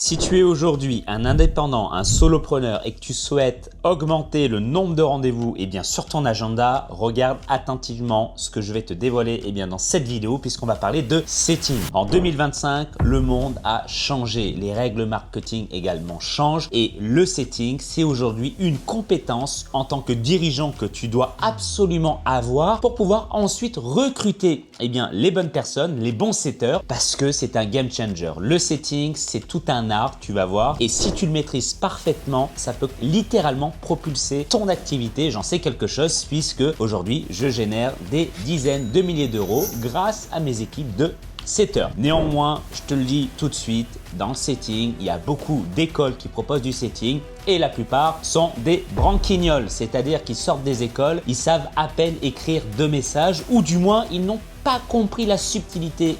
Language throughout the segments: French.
Si tu es aujourd'hui un indépendant, un solopreneur et que tu souhaites augmenter le nombre de rendez-vous sur ton agenda, regarde attentivement ce que je vais te dévoiler dans cette vidéo puisqu'on va parler de setting. En 2025, le monde a changé. Les règles marketing également changent et le setting, c'est aujourd'hui une compétence en tant que dirigeant que tu dois absolument avoir pour pouvoir ensuite recruter les bonnes personnes, les bons setters parce que c'est un game changer. Le setting, c'est tout un art, tu vas voir. Et si tu le maîtrises parfaitement, ça peut littéralement propulser ton activité. J'en sais quelque chose puisque aujourd'hui, je génère des dizaines de milliers d'euros grâce à mes équipes de setters. Néanmoins, je te le dis tout de suite, dans le setting, il y a beaucoup d'écoles qui proposent du setting et la plupart sont des branquignoles, c'est-à-dire qu'ils sortent des écoles, ils savent à peine écrire 2 messages ou du moins ils n'ont pas compris la subtilité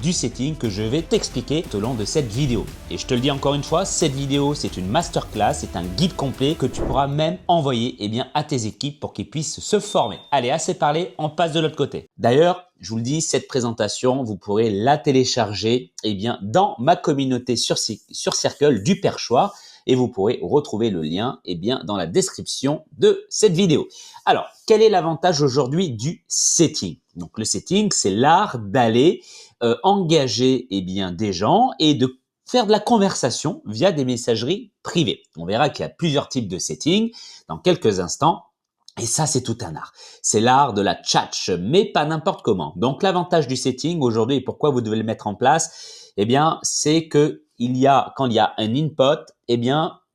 du setting que je vais t'expliquer tout au long de cette vidéo. Et je te le dis encore une fois, cette vidéo c'est une masterclass, c'est un guide complet que tu pourras même envoyer à tes équipes pour qu'ils puissent se former. Allez, assez parlé, on passe de l'autre côté. D'ailleurs, je vous le dis, cette présentation, vous pourrez la télécharger dans ma communauté sur Circle du Perchoir et vous pourrez retrouver le lien dans la description de cette vidéo. Alors, quel est l'avantage aujourd'hui du setting? Donc, le setting, c'est l'art d'aller engager des gens et de faire de la conversation via des messageries privées. On verra qu'il y a plusieurs types de setting dans quelques instants. Et ça, c'est tout un art. C'est l'art de la tchatch, mais pas n'importe comment. Donc, l'avantage du setting aujourd'hui et pourquoi vous devez le mettre en place, c'est que quand il y a un input,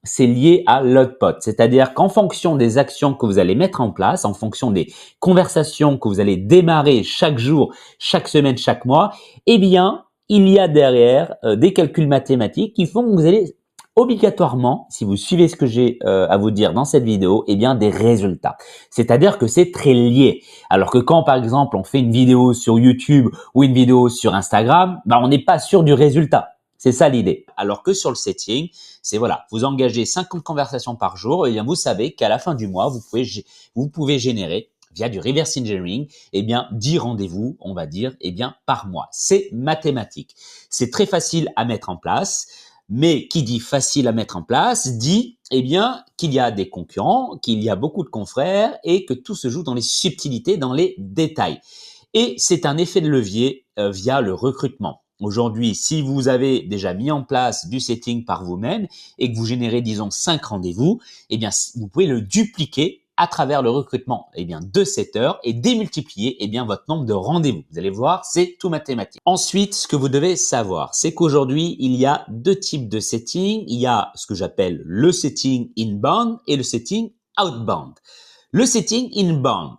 c'est lié à l'output. C'est-à-dire qu'en fonction des actions que vous allez mettre en place, en fonction des conversations que vous allez démarrer chaque jour, chaque semaine, chaque mois, il y a derrière des calculs mathématiques qui font que vous allez obligatoirement, si vous suivez ce que j'ai à vous dire dans cette vidéo, des résultats. C'est-à-dire que c'est très lié. Alors que quand, par exemple, on fait une vidéo sur YouTube ou une vidéo sur Instagram, on n'est pas sûr du résultat. C'est ça l'idée. Alors que sur le setting, c'est vous engagez 50 conversations par jour, vous savez qu'à la fin du mois, vous pouvez générer via du reverse engineering, 10 rendez-vous, on va dire, par mois. C'est mathématique. C'est très facile à mettre en place. Mais qui dit facile à mettre en place dit qu'il y a des concurrents, qu'il y a beaucoup de confrères et que tout se joue dans les subtilités, dans les détails. Et c'est un effet de levier via le recrutement. Aujourd'hui, si vous avez déjà mis en place du setting par vous-même et que vous générez, disons, 5 rendez-vous, vous pouvez le dupliquer à travers le recrutement de setters et démultiplier votre nombre de rendez-vous. Vous allez voir, c'est tout mathématique. Ensuite, ce que vous devez savoir, c'est qu'aujourd'hui, il y a 2 types de setting. Il y a ce que j'appelle le setting inbound et le setting outbound. Le setting inbound,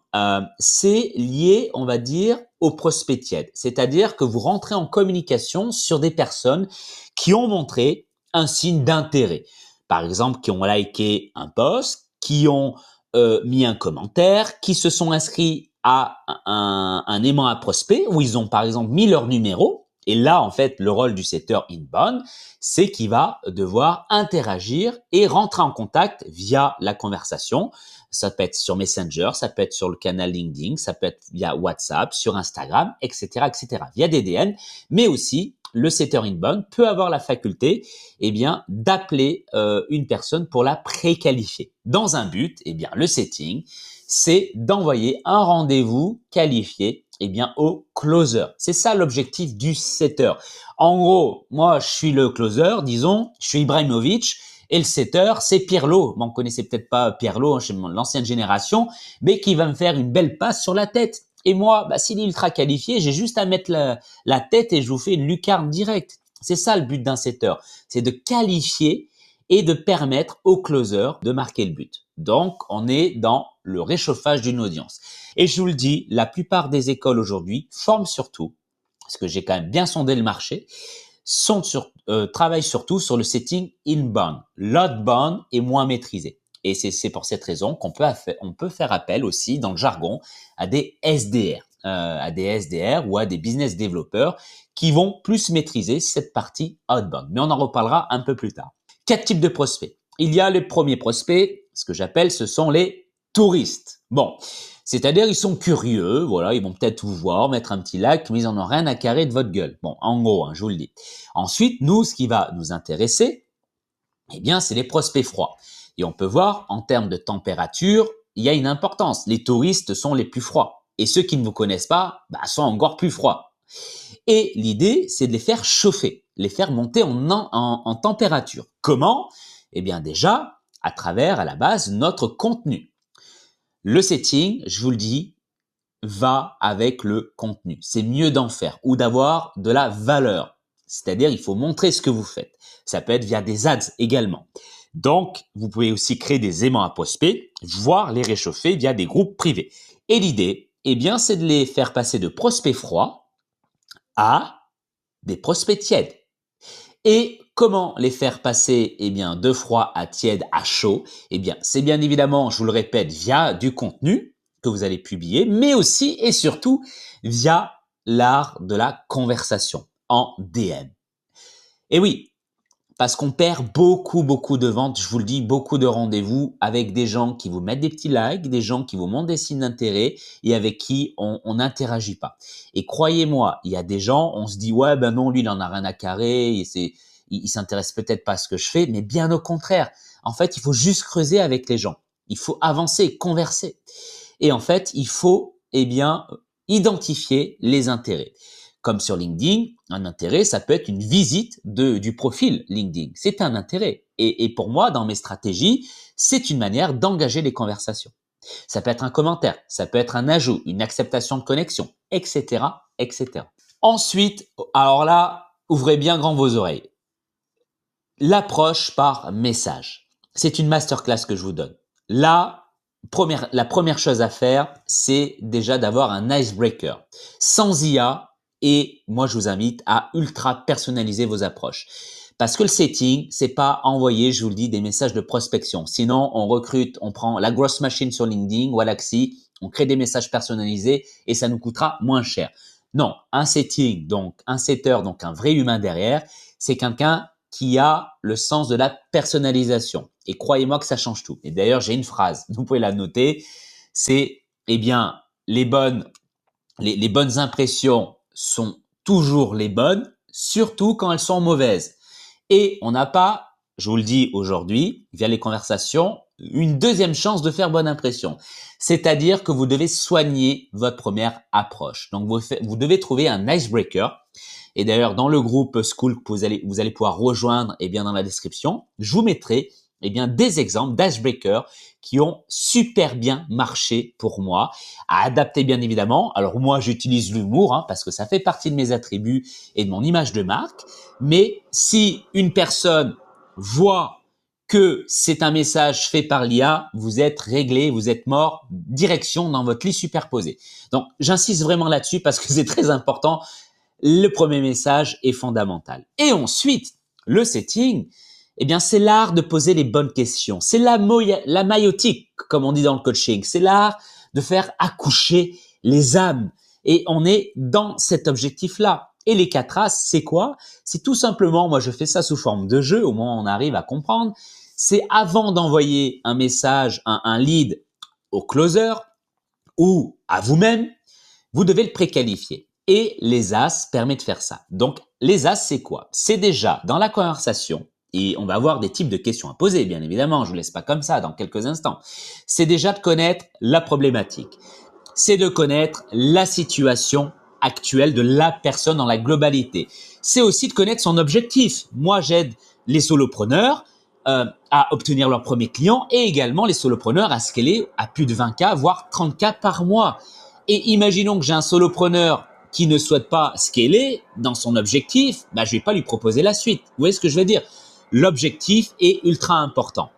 c'est lié, on va dire, au prospect tiède. C'est-à-dire que vous rentrez en communication sur des personnes qui ont montré un signe d'intérêt. Par exemple, qui ont liké un post, qui ont mis un commentaire, qui se sont inscrits à un aimant à prospect où ils ont par exemple mis leur numéro. Et là, en fait, le rôle du setter inbound, c'est qu'il va devoir interagir et rentrer en contact via la conversation. Ça peut être sur Messenger, ça peut être sur le canal LinkedIn, ça peut être via WhatsApp, sur Instagram, etc., via des DM, mais aussi le setter inbound peut avoir la faculté d'appeler une personne pour la préqualifier. Dans un but, le setting, c'est d'envoyer un rendez-vous qualifié au closer. C'est ça l'objectif du setter. En gros, moi, je suis le closer, disons, je suis Ibrahimovic, et le setter, c'est Pirlo. Bon, on connaissait peut-être pas Pirlo, chez l'ancienne génération, mais qui va me faire une belle passe sur la tête. Et moi, s'il est ultra qualifié, j'ai juste à mettre la tête et je vous fais une lucarne directe. C'est ça le but d'un setter, c'est de qualifier et de permettre au closer de marquer le but. Donc, on est dans le réchauffage d'une audience. Et je vous le dis, la plupart des écoles aujourd'hui forment surtout, parce que j'ai quand même bien sondé le marché, travaillent surtout sur le setting inbound. L'outbound est moins maîtrisé. Et c'est pour cette raison qu'on peut faire appel aussi dans le jargon à des SDR, ou à des business développeurs qui vont plus maîtriser cette partie outbound. Mais on en reparlera un peu plus tard. 4 types de prospects. Il y a les premiers prospects, ce que j'appelle, ce sont les touristes. Bon, C'est-à-dire, ils sont curieux, voilà, ils vont peut-être vous voir, mettre un petit like, mais ils en ont rien à carrer de votre gueule. Bon, en gros, hein, je vous le dis. Ensuite, nous, ce qui va nous intéresser, eh bien, c'est les prospects froids. Et on peut voir, en termes de température, il y a une importance. Les touristes sont les plus froids. Et ceux qui ne vous connaissent pas, sont encore plus froids. Et l'idée, c'est de les faire chauffer, les faire monter en température. Comment? Eh bien, déjà, à travers, à la base, notre contenu. Le setting, je vous le dis, va avec le contenu. C'est mieux d'en faire ou d'avoir de la valeur. C'est-à-dire, il faut montrer ce que vous faites. Ça peut être via des ads également. Donc, vous pouvez aussi créer des aimants à prospects, voire les réchauffer via des groupes privés. Et l'idée, eh bien, c'est de les faire passer de prospects froids à des prospects tièdes. Et comment les faire passer de froid à tiède à chaud? C'est bien évidemment, je vous le répète, via du contenu que vous allez publier, mais aussi et surtout via l'art de la conversation en DM. Et oui, parce qu'on perd beaucoup de ventes, je vous le dis, beaucoup de rendez-vous avec des gens qui vous mettent des petits likes, des gens qui vous montrent des signes d'intérêt et avec qui on n'interagit pas. Et croyez-moi, il y a des gens, on se dit, ouais, ben non, lui, il en a rien à carrer, il s'intéresse peut-être pas à ce que je fais, mais bien au contraire. En fait, il faut juste creuser avec les gens. Il faut avancer, converser. Et en fait, il faut, identifier les intérêts. Comme sur LinkedIn, un intérêt, ça peut être une visite du profil LinkedIn. C'est un intérêt. Et pour moi, dans mes stratégies, c'est une manière d'engager les conversations. Ça peut être un commentaire, ça peut être un ajout, une acceptation de connexion, etc., etc. Ensuite, alors là, ouvrez bien grand vos oreilles. L'approche par message. C'est une masterclass que je vous donne. Là, la première chose à faire, c'est déjà d'avoir un icebreaker. Sans IA, et moi, je vous invite à ultra personnaliser vos approches. Parce que le setting, c'est pas envoyer, je vous le dis, des messages de prospection. Sinon, on recrute, on prend la grosse machine sur LinkedIn, Wallaxy, on crée des messages personnalisés et ça nous coûtera moins cher. Non, un setting, donc un setter, donc un vrai humain derrière, c'est quelqu'un qui a le sens de la personnalisation. Et croyez-moi que ça change tout. Et d'ailleurs, j'ai une phrase, vous pouvez la noter, c'est, les bonnes impressions sont toujours les bonnes, surtout quand elles sont mauvaises. Et on n'a pas, je vous le dis aujourd'hui, via les conversations, une deuxième chance de faire bonne impression. C'est-à-dire que vous devez soigner votre première approche. Donc, vous devez trouver un icebreaker. Et d'ailleurs, dans le groupe School que vous allez pouvoir rejoindre, dans la description, je vous mettrai, des exemples d'icebreakers qui ont super bien marché pour moi, à adapter bien évidemment. Alors moi, j'utilise l'humour parce que ça fait partie de mes attributs et de mon image de marque. Mais si une personne voit que c'est un message fait par l'IA, vous êtes réglé, vous êtes mort, direction dans votre lit superposé. Donc, j'insiste vraiment là-dessus parce que c'est très important. Le premier message est fondamental. Et ensuite, le setting, c'est l'art de poser les bonnes questions. C'est la maïotique, comme on dit dans le coaching. C'est l'art de faire accoucher les âmes. Et on est dans cet objectif-là. Et les 4 As, c'est quoi? C'est tout simplement, moi je fais ça sous forme de jeu, au moins on arrive à comprendre. C'est avant d'envoyer un message, un lead au closer ou à vous-même, vous devez le préqualifier. Et les As permet de faire ça. Donc, les As, c'est quoi? C'est déjà dans la conversation, et on va avoir des types de questions à poser, bien évidemment, je vous laisse pas comme ça dans quelques instants. C'est déjà de connaître la problématique. C'est de connaître la situation actuelle de la personne dans la globalité. C'est aussi de connaître son objectif. Moi, j'aide les solopreneurs à obtenir leur premier client et également les solopreneurs à scaler à plus de 20K, voire 30K par mois. Et imaginons que j'ai un solopreneur qui ne souhaite pas scaler dans son objectif, je vais pas lui proposer la suite. Vous voyez ce que je veux dire? L'objectif est ultra important.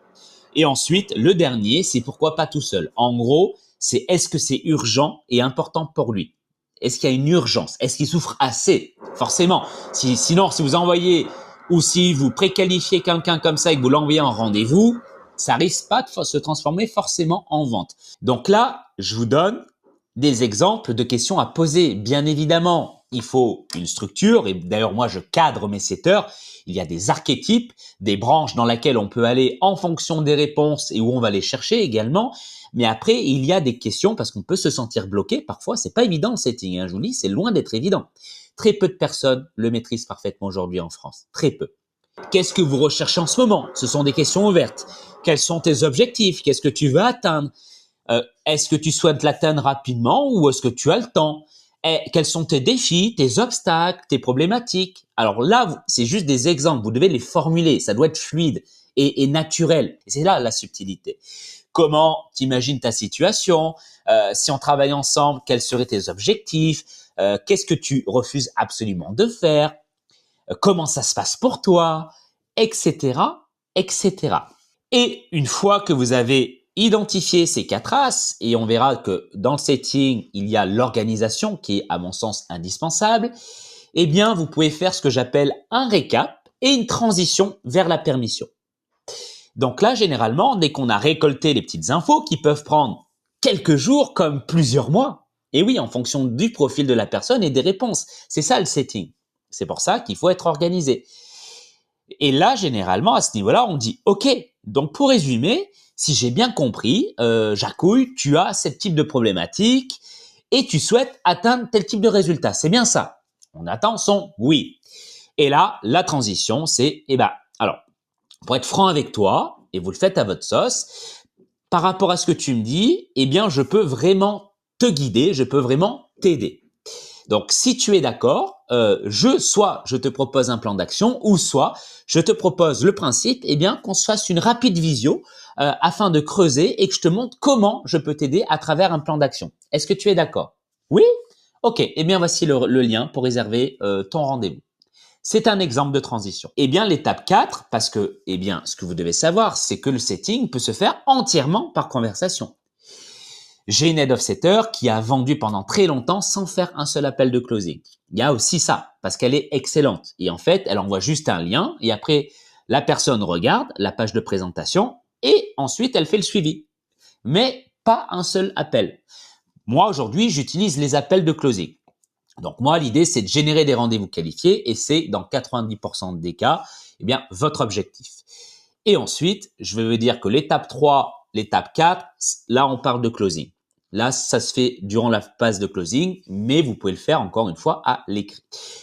Et ensuite, le dernier, c'est pourquoi pas tout seul. En gros, c'est est-ce que c'est urgent et important pour lui? Est-ce qu'il y a une urgence? Est-ce qu'il souffre assez? Forcément. Sinon, si vous envoyez ou si vous préqualifiez quelqu'un comme ça et que vous l'envoyez en rendez-vous, ça risque pas de se transformer forcément en vente. Donc là, je vous donne des exemples de questions à poser. Bien évidemment, il faut une structure et d'ailleurs moi je cadre mes setters. Il y a des archétypes, des branches dans lesquelles on peut aller en fonction des réponses et où on va les chercher également. Mais après, il y a des questions parce qu'on peut se sentir bloqué. Parfois, c'est pas évident le setting, hein, je vous le dis, c'est loin d'être évident. Très peu de personnes le maîtrisent parfaitement aujourd'hui en France. Très peu. Qu'est-ce que vous recherchez en ce moment? Ce sont des questions ouvertes. Quels sont tes objectifs? Qu'est-ce que tu veux atteindre? Est-ce que tu souhaites l'atteindre rapidement ou est-ce que tu as le temps? Quels sont tes défis, tes obstacles, tes problématiques? Alors là, c'est juste des exemples. Vous devez les formuler. Ça doit être fluide et naturel. Et c'est là la subtilité. Comment t'imagines ta situation? Si on travaille ensemble, quels seraient tes objectifs? Qu'est-ce que tu refuses absolument de faire? Comment ça se passe pour toi? Etc., etc. Et une fois que vous avez identifié ces 4 axes, et on verra que dans le setting, il y a l'organisation qui est à mon sens indispensable, eh bien, vous pouvez faire ce que j'appelle un récap et une transition vers la permission. Donc là, généralement, dès qu'on a récolté les petites infos qui peuvent prendre quelques jours comme plusieurs mois, et oui, en fonction du profil de la personne et des réponses. C'est ça le setting. C'est pour ça qu'il faut être organisé. Et là, généralement, à ce niveau-là, on dit « Ok, donc pour résumer, si j'ai bien compris, Jacouille, tu as ce type de problématique et tu souhaites atteindre tel type de résultat. C'est bien ça ?» On attend son « oui ». Et là, la transition, c'est « Eh ben, alors, pour être franc avec toi, et vous le faites à votre sauce, par rapport à ce que tu me dis, eh bien, je peux vraiment te guider, je peux vraiment t'aider. Donc, si tu es d'accord, soit je te propose un plan d'action, ou soit je te propose le principe, eh bien, qu'on se fasse une rapide visio afin de creuser et que je te montre comment je peux t'aider à travers un plan d'action. Est-ce que tu es d'accord? Oui? Ok, eh bien, voici le lien pour réserver ton rendez-vous. C'est un exemple de transition. Eh bien, l'étape 4, parce que, eh bien, ce que vous devez savoir, c'est que le setting peut se faire entièrement par conversation. J'ai une head of setter qui a vendu pendant très longtemps sans faire un seul appel de closing. Il y a aussi ça, parce qu'elle est excellente. Et en fait, elle envoie juste un lien et après, la personne regarde la page de présentation et ensuite, elle fait le suivi. Mais pas un seul appel. Moi, aujourd'hui, j'utilise les appels de closing. Donc moi, l'idée, c'est de générer des rendez-vous qualifiés et c'est dans 90% des cas, eh bien, votre objectif. Et ensuite, je vais vous dire que l'étape 3, l'étape 4, là, on parle de closing. Là, ça se fait durant la phase de closing, mais vous pouvez le faire encore une fois à l'écrit.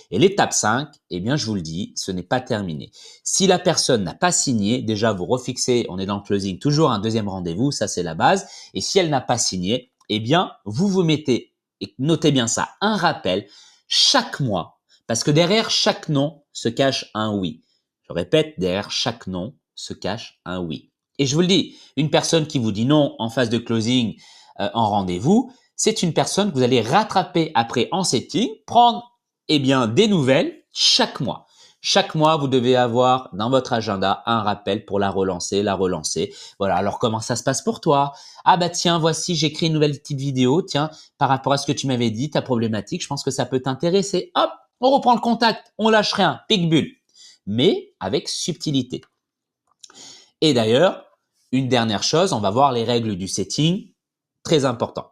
Et l'étape 5, eh bien, je vous le dis, ce n'est pas terminé. Si la personne n'a pas signé, déjà, vous refixez, on est dans le closing, toujours un deuxième rendez-vous, ça c'est la base. Et si elle n'a pas signé, eh bien, vous vous mettez, et notez bien ça, un rappel chaque mois, parce que derrière chaque nom se cache un oui. Je répète, derrière chaque nom se cache un oui. Et je vous le dis, une personne qui vous dit non en phase de closing, en rendez-vous, c'est une personne que vous allez rattraper après en setting, prendre eh bien, des nouvelles chaque mois. Chaque mois, vous devez avoir dans votre agenda un rappel pour la relancer, la relancer. Voilà, alors comment ça se passe pour toi? Ah bah tiens, voici, j'ai créé une nouvelle petite vidéo. Tiens, par rapport à ce que tu m'avais dit, ta problématique, je pense que ça peut t'intéresser. Hop, on reprend le contact, on lâche rien, pique-bulle. Mais avec subtilité. Et d'ailleurs, une dernière chose, on va voir les règles du setting. Très important.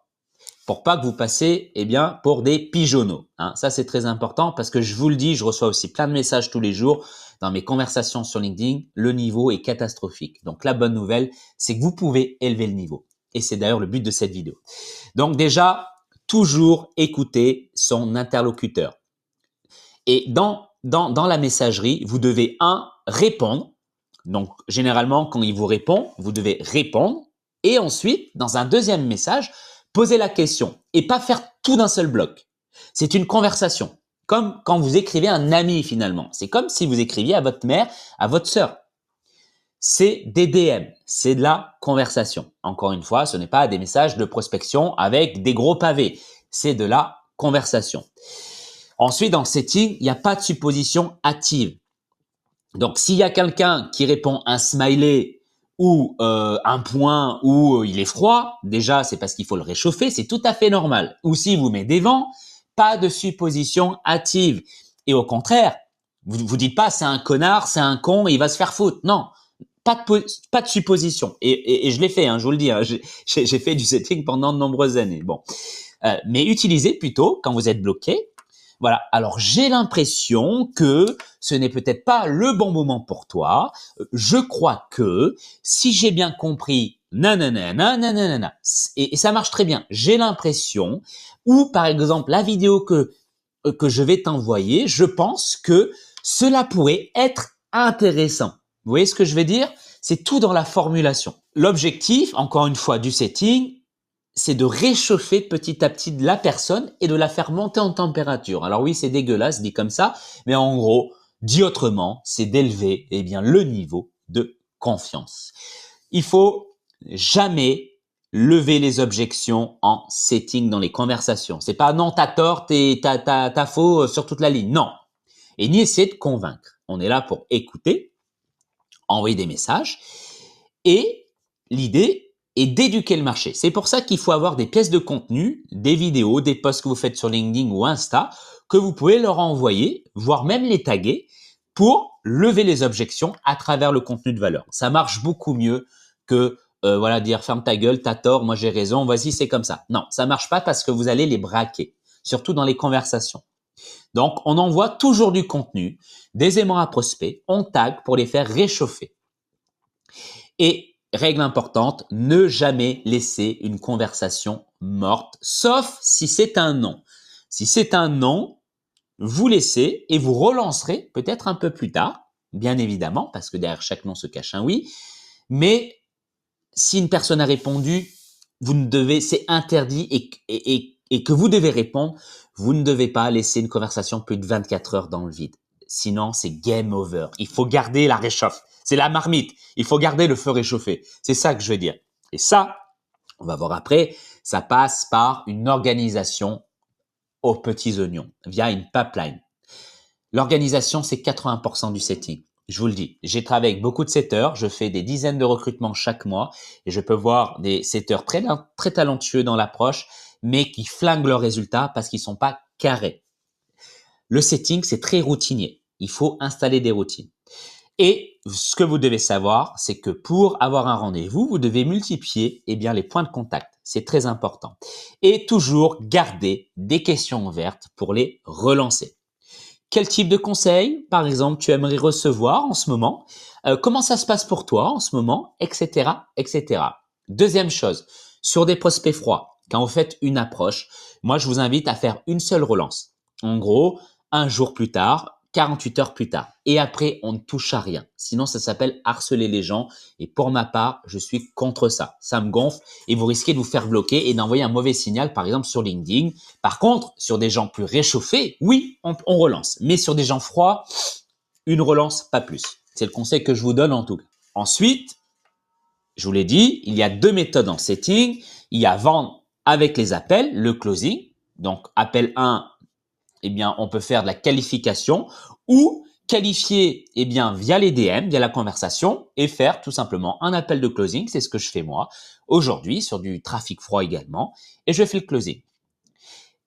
Pour pas que vous passiez, eh bien, pour des pigeonneaux. Hein. Ça, c'est très important parce que je vous le dis, je reçois aussi plein de messages tous les jours dans mes conversations sur LinkedIn. Le niveau est catastrophique. Donc, la bonne nouvelle, c'est que vous pouvez élever le niveau. Et c'est d'ailleurs le but de cette vidéo. Donc, déjà, toujours écouter son interlocuteur. Et dans la messagerie, vous devez, répondre. Donc, généralement, quand il vous répond, vous devez répondre. Et ensuite, dans un deuxième message, posez la question et pas faire tout d'un seul bloc. C'est une conversation, comme quand vous écrivez à un ami finalement. C'est comme si vous écriviez à votre mère, à votre sœur. C'est des DM, c'est de la conversation. Encore une fois, ce n'est pas des messages de prospection avec des gros pavés. C'est de la conversation. Ensuite, dans le setting, il n'y a pas de supposition hâtive. Donc, s'il y a quelqu'un qui répond un smiley ou un point où il est froid, déjà, c'est parce qu'il faut le réchauffer, c'est tout à fait normal. Ou s'il vous met des vents, pas de supposition hâtive. Et au contraire, vous dites pas c'est un connard, c'est un con, il va se faire foutre. Non, pas de supposition. Et je l'ai fait, hein, je vous le dis, hein, j'ai fait du setting pendant de nombreuses années. Bon, mais utilisez plutôt, quand vous êtes bloqué, Voilà, alors j'ai l'impression que ce n'est peut-être pas le bon moment pour toi. Je crois que, si j'ai bien compris, nanana, nanana, et ça marche très bien. J'ai l'impression, ou par exemple la vidéo que je vais t'envoyer, je pense que cela pourrait être intéressant. Vous voyez ce que je veux dire? C'est tout dans la formulation. L'objectif, encore une fois, du setting, c'est de réchauffer petit à petit la personne et de la faire monter en température. Alors oui, c'est dégueulasse dit comme ça, mais en gros, dit autrement, c'est d'élever le niveau de confiance. Il faut jamais lever les objections en setting dans les conversations. C'est pas non, t'as tort, t'as faux sur toute la ligne. Non. Et ni essayer de convaincre. On est là pour écouter, envoyer des messages et l'idée est d'éduquer le marché. C'est pour ça qu'il faut avoir des pièces de contenu, des vidéos, des posts que vous faites sur LinkedIn ou Insta que vous pouvez leur envoyer, voire même les taguer pour lever les objections à travers le contenu de valeur. Ça marche beaucoup mieux que dire ferme ta gueule, t'as tort, moi j'ai raison, vas-y c'est comme ça. Non, ça marche pas parce que vous allez les braquer, surtout dans les conversations. Donc on envoie toujours du contenu, des aimants à prospects, on tag pour les faire réchauffer. Et règle importante, ne jamais laisser une conversation morte, sauf si c'est un non. Si c'est un non, vous laissez et vous relancerez peut-être un peu plus tard, bien évidemment, parce que derrière chaque non se cache un oui. Mais si une personne a répondu, c'est interdit et que vous devez répondre, vous ne devez pas laisser une conversation plus de 24 heures dans le vide. Sinon, c'est game over. Il faut garder la réchauffe. C'est la marmite. Il faut garder le feu réchauffé. C'est ça que je veux dire. Et ça, on va voir après, ça passe par une organisation aux petits oignons, via une pipeline. L'organisation, c'est 80% du setting. Je vous le dis, j'ai travaillé avec beaucoup de setters, je fais des dizaines de recrutements chaque mois et je peux voir des setters très talentueux dans l'approche, mais qui flinguent leurs résultats parce qu'ils sont pas carrés. Le setting, c'est très routinier. Il faut installer des routines. Et ce que vous devez savoir, c'est que pour avoir un rendez-vous, vous devez multiplier les points de contact. C'est très important. Et toujours garder des questions ouvertes pour les relancer. Quel type de conseil, par exemple, tu aimerais recevoir en ce moment? Comment ça se passe pour toi en ce moment? Etc., etc. Deuxième chose, sur des prospects froids, quand vous faites une approche, moi, je vous invite à faire une seule relance. En gros, un jour plus tard, 48 heures plus tard. Et après, on ne touche à rien. Sinon, ça s'appelle harceler les gens. Et pour ma part, je suis contre ça. Ça me gonfle et vous risquez de vous faire bloquer et d'envoyer un mauvais signal, par exemple, sur LinkedIn. Par contre, sur des gens plus réchauffés, oui, on relance. Mais sur des gens froids, une relance, pas plus. C'est le conseil que je vous donne en tout cas. Ensuite, je vous l'ai dit, il y a deux méthodes en setting. Il y a vendre avec les appels, le closing. Donc, appel 1, on peut faire de la qualification ou qualifier via les DM, via la conversation et faire tout simplement un appel de closing. C'est ce que je fais moi aujourd'hui sur du trafic froid également et je fais le closing.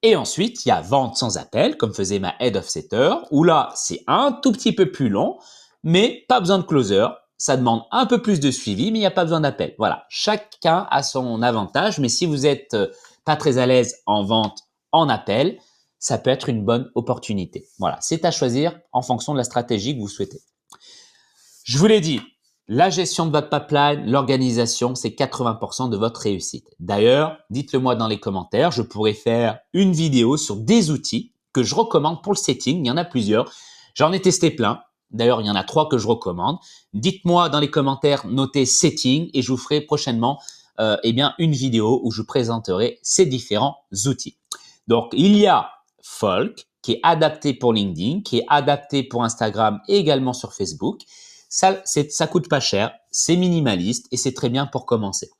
Et ensuite, il y a vente sans appel comme faisait ma head of setter où là, c'est un tout petit peu plus long, mais pas besoin de closer. Ça demande un peu plus de suivi, mais il n'y a pas besoin d'appel. Voilà, chacun a son avantage, mais si vous êtes pas très à l'aise en vente, en appel, ça peut être une bonne opportunité. Voilà, c'est à choisir en fonction de la stratégie que vous souhaitez. Je vous l'ai dit, la gestion de votre pipeline, l'organisation, c'est 80% de votre réussite. D'ailleurs, dites-le moi dans les commentaires, je pourrais faire une vidéo sur des outils que je recommande pour le setting. Il y en a plusieurs. J'en ai testé plein. D'ailleurs, il y en a 3 que je recommande. Dites-moi dans les commentaires, notez setting et je vous ferai prochainement une vidéo où je vous présenterai ces différents outils. Donc, il y a Folk, qui est adapté pour LinkedIn, qui est adapté pour Instagram et également sur Facebook. Ça coûte pas cher, c'est minimaliste et c'est très bien pour commencer.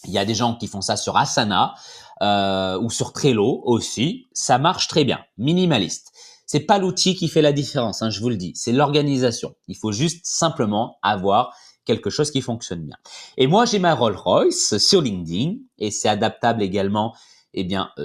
Il y a des gens qui font ça sur Asana ou sur Trello aussi. Ça marche très bien, minimaliste. C'est pas l'outil qui fait la différence, je vous le dis, c'est l'organisation. Il faut juste simplement avoir quelque chose qui fonctionne bien. Et moi, j'ai ma Rolls-Royce sur LinkedIn et c'est adaptable également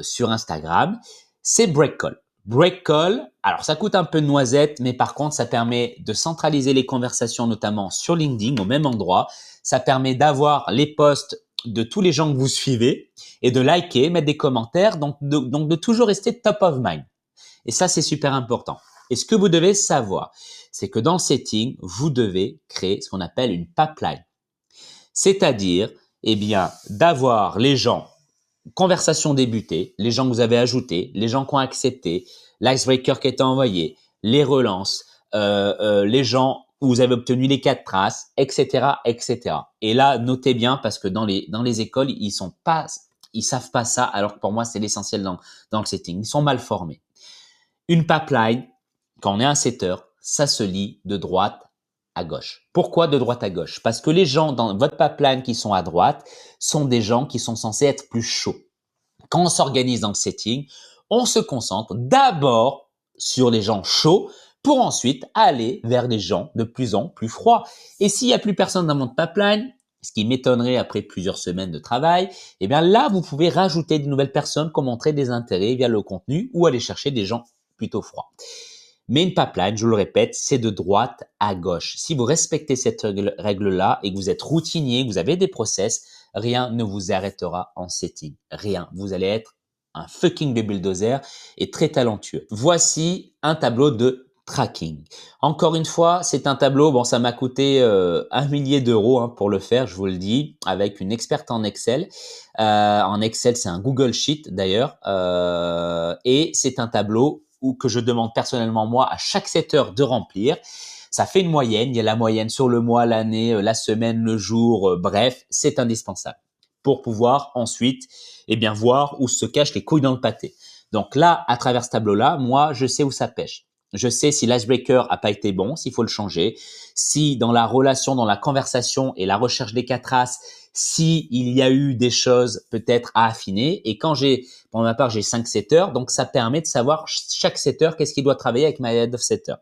sur Instagram. C'est Breakcall. Breakcall, alors ça coûte un peu de noisette, mais par contre, ça permet de centraliser les conversations, notamment sur LinkedIn, au même endroit. Ça permet d'avoir les posts de tous les gens que vous suivez et de liker, mettre des commentaires, donc de toujours rester top of mind. Et ça, c'est super important. Et ce que vous devez savoir, c'est que dans le setting, vous devez créer ce qu'on appelle une pipeline. C'est-à-dire, eh bien, d'avoir les gens, conversation débutée, les gens que vous avez ajoutés, les gens qui ont accepté, l'icebreaker qui a été envoyé, les relances, les gens où vous avez obtenu les 4 traces, etc., etc. Et là, notez bien parce que dans les écoles, ils savent pas ça, alors que pour moi, c'est l'essentiel dans le setting. Ils sont mal formés. Une pipeline, quand on est un setter, ça se lit de droite à gauche. Pourquoi de droite à gauche? Parce que les gens dans votre pipeline qui sont à droite sont des gens qui sont censés être plus chauds. Quand on s'organise dans le setting, on se concentre d'abord sur les gens chauds pour ensuite aller vers les gens de plus en plus froids. Et s'il n'y a plus personne dans votre pipeline, ce qui m'étonnerait après plusieurs semaines de travail, eh bien là, vous pouvez rajouter de nouvelles personnes pour montrer des intérêts via le contenu ou aller chercher des gens plutôt froids. Mais une pipeline, je le répète, c'est de droite à gauche. Si vous respectez cette règle-là et que vous êtes routinier, que vous avez des process, rien ne vous arrêtera en setting. Rien. Vous allez être un fucking bulldozer et très talentueux. Voici un tableau de tracking. Encore une fois, c'est un tableau, bon, ça m'a coûté 1 millier d'euros pour le faire, je vous le dis, avec une experte en Excel. En Excel, c'est un Google Sheet d'ailleurs. Et c'est un tableau que je demande personnellement moi à chaque setter de remplir. Ça fait une moyenne, il y a la moyenne sur le mois, l'année, la semaine, le jour, bref, c'est indispensable pour pouvoir ensuite voir où se cachent les couilles dans le pâté. Donc là, à travers ce tableau-là, moi, je sais où ça pêche. Je sais si l'icebreaker a pas été bon, s'il faut le changer, si dans la relation, dans la conversation et la recherche des 4 traces, si il y a eu des choses peut-être à affiner. Et pour ma part, j'ai 5 setters, donc ça permet de savoir chaque setter qu'est-ce qu'il doit travailler avec ma head of setter.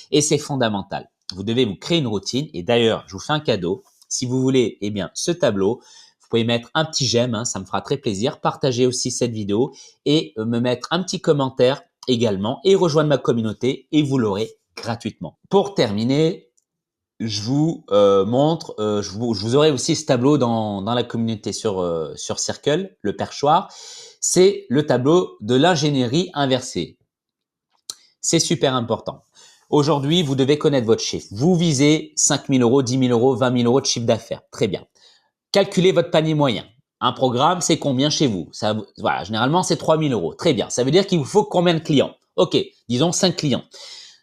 Et c'est fondamental. Vous devez vous créer une routine. Et d'ailleurs, je vous fais un cadeau. Si vous voulez, ce tableau, vous pouvez mettre un petit j'aime, ça me fera très plaisir. Partagez aussi cette vidéo et me mettre un petit commentaire également et rejoindre ma communauté et vous l'aurez gratuitement. Pour terminer, je vous montre, je vous aurai aussi ce tableau dans la communauté sur Circle, le perchoir. C'est le tableau de l'ingénierie inversée. C'est super important. Aujourd'hui, vous devez connaître votre chiffre. Vous visez 5 000 euros, 10 000 euros, 20 000 euros de chiffre d'affaires. Très bien. Calculez votre panier moyen. Un programme, c'est combien chez vous? Voilà, généralement, c'est 3 000 euros. Très bien. Ça veut dire qu'il vous faut combien de clients? Ok, disons 5 clients.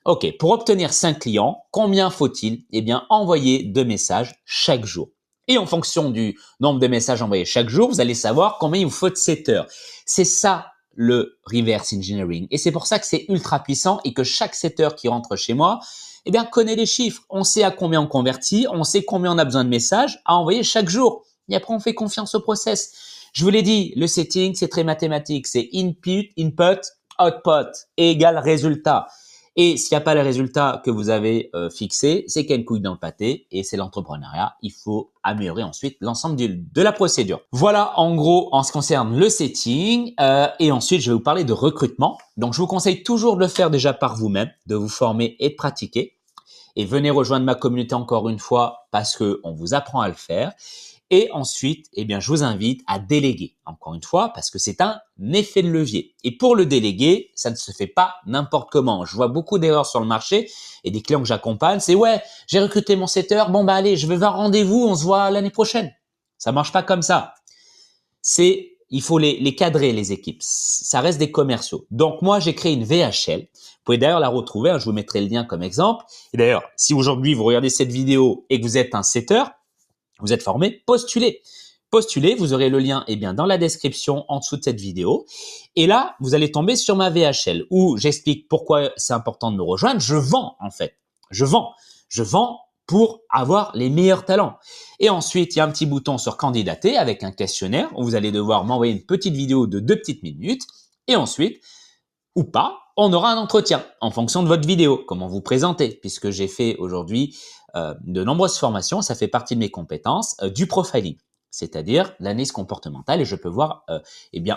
Ok, pour obtenir 5 clients, combien faut-il? Envoyer 2 messages chaque jour. Et en fonction du nombre de messages envoyés chaque jour, vous allez savoir combien il vous faut de setters. C'est ça le reverse engineering. Et c'est pour ça que c'est ultra puissant et que chaque setter qui rentre chez moi, connaît les chiffres. On sait à combien on convertit, on sait combien on a besoin de messages à envoyer chaque jour. Et après, on fait confiance au process. Je vous l'ai dit, le setting, c'est très mathématique. C'est input, output égale résultat. Et s'il n'y a pas le résultat que vous avez fixé, c'est qu'il y a une couille dans le pâté et c'est l'entrepreneuriat. Il faut améliorer ensuite l'ensemble de la procédure. Voilà en gros en ce qui concerne le setting. Et ensuite, je vais vous parler de recrutement. Donc, je vous conseille toujours de le faire déjà par vous-même, de vous former et de pratiquer. Et venez rejoindre ma communauté encore une fois parce qu'on vous apprend à le faire. Et ensuite, je vous invite à déléguer, encore une fois, parce que c'est un effet de levier. Et pour le déléguer, ça ne se fait pas n'importe comment. Je vois beaucoup d'erreurs sur le marché et des clients que j'accompagne, c'est « ouais, j'ai recruté mon setter, bon bah allez, je vais voir rendez-vous, on se voit l'année prochaine ». Ça marche pas comme ça. Il faut les cadrer, les équipes. Ça reste des commerciaux. Donc moi, j'ai créé une VHL. Vous pouvez d'ailleurs la retrouver, je vous mettrai le lien comme exemple. Et d'ailleurs, si aujourd'hui vous regardez cette vidéo et que vous êtes un setter, vous êtes formé, postulez. Postulez, vous aurez le lien dans la description en dessous de cette vidéo. Et là, vous allez tomber sur ma VHL où j'explique pourquoi c'est important de me rejoindre. Je vends en fait. Je vends pour avoir les meilleurs talents. Et ensuite, il y a un petit bouton sur candidater avec un questionnaire où vous allez devoir m'envoyer une petite vidéo de 2 petites minutes. Et ensuite, ou pas, on aura un entretien en fonction de votre vidéo, comment vous présentez, puisque j'ai fait aujourd'hui de nombreuses formations, ça fait partie de mes compétences, du profiling, c'est-à-dire l'analyse comportementale et je peux voir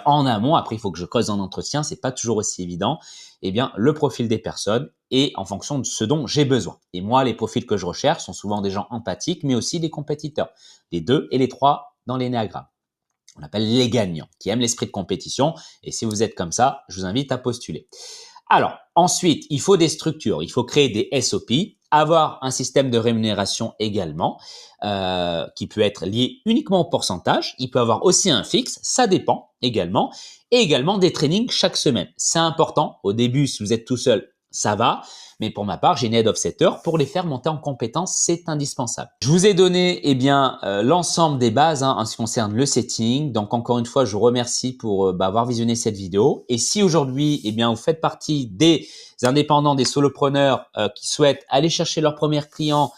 en amont, après il faut que je creuse en entretien, c'est pas toujours aussi évident, le profil des personnes et en fonction de ce dont j'ai besoin. Et moi, les profils que je recherche sont souvent des gens empathiques, mais aussi des compétiteurs, les 2 et les 3 dans l'énéagramme. On appelle les gagnants, qui aiment l'esprit de compétition. Et si vous êtes comme ça, je vous invite à postuler. Alors, ensuite, il faut des structures, il faut créer des SOP, avoir un système de rémunération également, qui peut être lié uniquement au pourcentage. Il peut avoir aussi un fixe, ça dépend également, et également des trainings chaque semaine. C'est important. Au début, si vous êtes tout seul, ça va. Mais pour ma part, j'ai une head of setter pour les faire monter en compétences, c'est indispensable. Je vous ai donné l'ensemble des bases en ce qui concerne le setting. Donc encore une fois, je vous remercie pour avoir visionné cette vidéo. Et si aujourd'hui, vous faites partie des indépendants, des solopreneurs qui souhaitent aller chercher leurs premiers clients,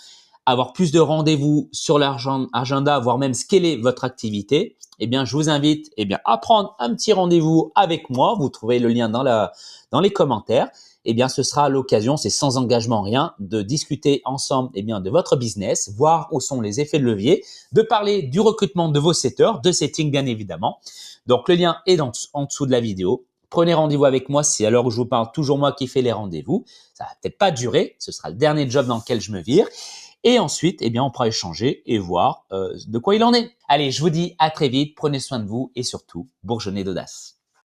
avoir plus de rendez-vous sur leur agenda, voire même scaler votre activité, je vous invite à prendre un petit rendez-vous avec moi. Vous trouvez le lien dans les commentaires. Ce sera l'occasion, c'est sans engagement rien, de discuter ensemble de votre business, voir où sont les effets de levier, de parler du recrutement de vos setters, de setting bien évidemment. Donc le lien est en dessous de la vidéo. Prenez rendez-vous avec moi, c'est à l'heure où je vous parle, toujours moi qui fais les rendez-vous. Ça va peut-être pas durer, ce sera le dernier job dans lequel je me vire. Et ensuite, on pourra échanger et voir de quoi il en est. Allez, je vous dis à très vite, prenez soin de vous et surtout, bourgeonnez d'audace.